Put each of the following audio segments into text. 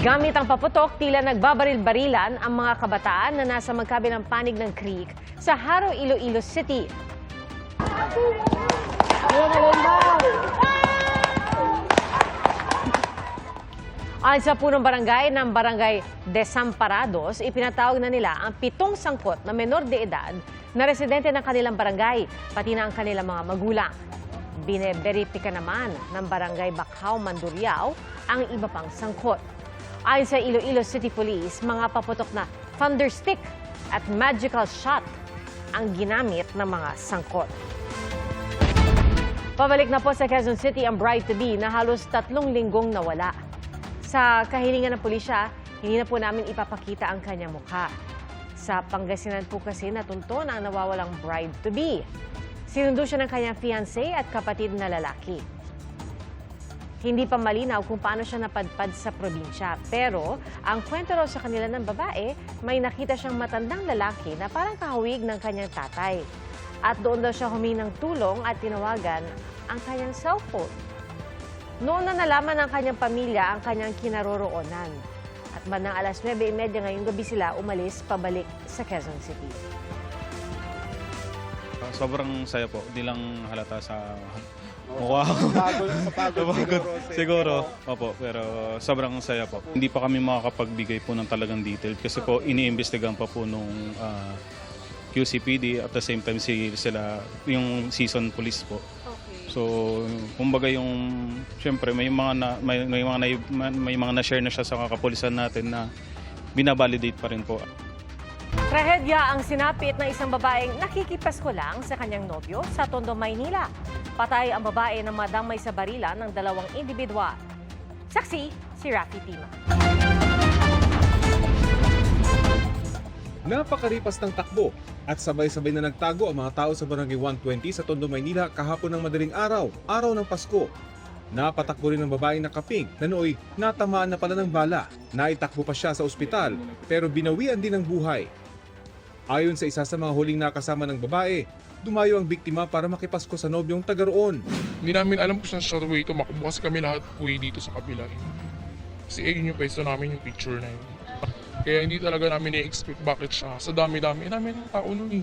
Gamit ang paputok, tila nagbabaril-barilan ang mga kabataan na nasa magkabilang panig ng creek sa Haro, Iloilo City. Ayon sa punong barangay ng Barangay Desamparados, ipinatawag na nila ang 7 sangkot na menor de edad na residente ng kanilang barangay, pati na ang kanilang mga magulang. Bineberipika naman ng Barangay Bacau, Mandurriao ang iba pang sangkot. Ayon sa Iloilo City Police, mga paputok na thunderstick at magical shot ang ginamit ng mga sangkot. Pabalik na po sa Quezon City ang bride-to-be na halos 3 linggong nawala. Sa kahilingan ng pulisya, hindi na po namin ipapakita ang kanyang mukha. Sa Pangasinan po kasi natunton ang nawawalang bride-to-be. Sinundo siya ng kanyang fiancé at kapatid na lalaki. Hindi pa malinaw kung paano siya napadpad sa probinsya. Pero ang kwento raw sa kanila ng babae, may nakita siyang matandang lalaki na parang kahawig ng kanyang tatay. At doon daw siya humingi ng tulong at tinawagan ang kanyang cellphone. Noon na nalaman ng kanyang pamilya ang kanyang kinaroroonan. At bandang alas 9:30 ngayong gabi sila umalis pabalik sa Quezon City. Sobrang saya po, hindi lang halata sa mukha. Pagod siguro. Opo, pero sobrang saya po. Hindi pa kami makakapagbigay po ng talagang detail kasi po iniimbestigahan pa po nung QCPD at the same time sila yung season police po. So, kumbaga syempre may mga na-share na siya sa kakapulisan natin na binabalidate pa rin po. Trahedya ang sinapit ng isang babaeng nakikipasko lang sa kanyang nobyo sa Tondo, Maynila. Patay ang babae na madamay sa barilan ng 2 individual. Saksi, si Rafi Tima. Napakaripas ng takbo at sabay-sabay na nagtago ang mga tao sa Barangay 120 sa Tondo, Maynila kahapon ng madaling araw, araw ng Pasko. Napatakbo rin ng babaeng nakaping na nooy natamaan na pala ng bala. Naitakbo pa siya sa ospital pero binawian din ng buhay. Ayon sa isa sa mga huling nakasama ng babae, dumayo ang biktima para makipasko sa nobyong taga roon. Hindi namin alam kung saan siya way tumakbo kasi kami lahat way dito sa kabila. Kasi ayun yung pwesto namin yung picture na yun. Kaya hindi talaga namin i-expect bakit siya. Sa dami-dami namin ang tao nun eh.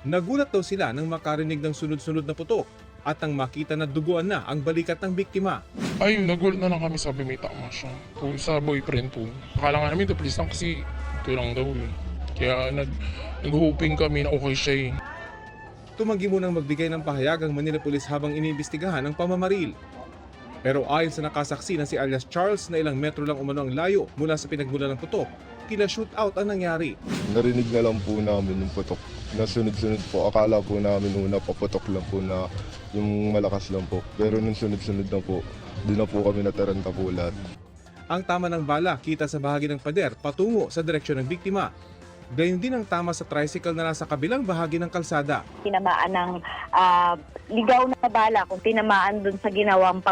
Nagulat daw sila nang makarinig ng sunod-sunod na putok at nang makita na duguan na ang balikat ng biktima. Ayun, nagulat na lang kami, sabi may tama siya. Po, sa boyfriend po. Akala nga namin, please lang kasi ito lang daw eh. Kaya nag-hoping kami na okay siya eh. Tumanggi munang magbigay ng pahayag ang Manila Police habang iniimbestigahan ang pamamaril. Pero ayon sa nakasaksi na si alias Charles na ilang metro lang umano ang layo mula sa pinagmulan ng putok, tila shootout ang nangyari. Narinig na lang po namin yung putok. Nasunod-sunod po. Akala po namin una paputok lang po na yung malakas lang po. Pero nung sunod-sunod na po, doon na po kami nataranta po lahat. Ang tama ng bala kita sa bahagi ng pader patungo sa direksyon ng biktima. Gayon din ang tama sa tricycle na nasa kabilang bahagi ng kalsada. Tinamaan ng ligaw na bala kung tinamaan dun sa ginawang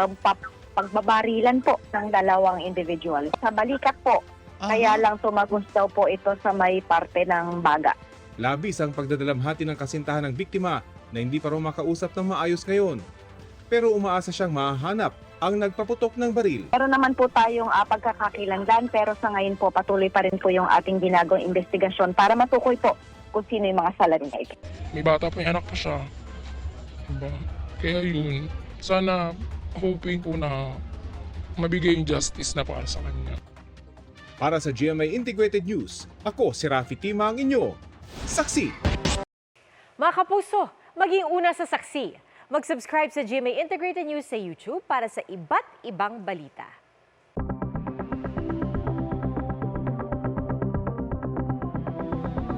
pagbabarilan po ng 2 individual. Sa balikat po, kaya lang tumagos daw po ito sa may parte ng baga. Labis ang pagdadalamhati ng kasintahan ng biktima na hindi pa raw makausap ng maayos ngayon. Pero umaasa siyang mahanap ang nagpaputok ng baril. Meron naman po tayong pagkakakilanlan pero sa ngayon po patuloy pa rin po yung ating ginagawang investigasyon para matukoy po kung sino yung mga salarin na ito. May bata pa, may anak pa siya. Diba? Kaya yun, sana hoping po na mabigay yung justice na para sa kanya. Para sa GMA Integrated News, ako si Rafi Tima ang inyo. Saksi! Mga kapuso, maging una sa saksi. Mag-subscribe sa GMA Integrated News sa YouTube para sa iba't ibang balita.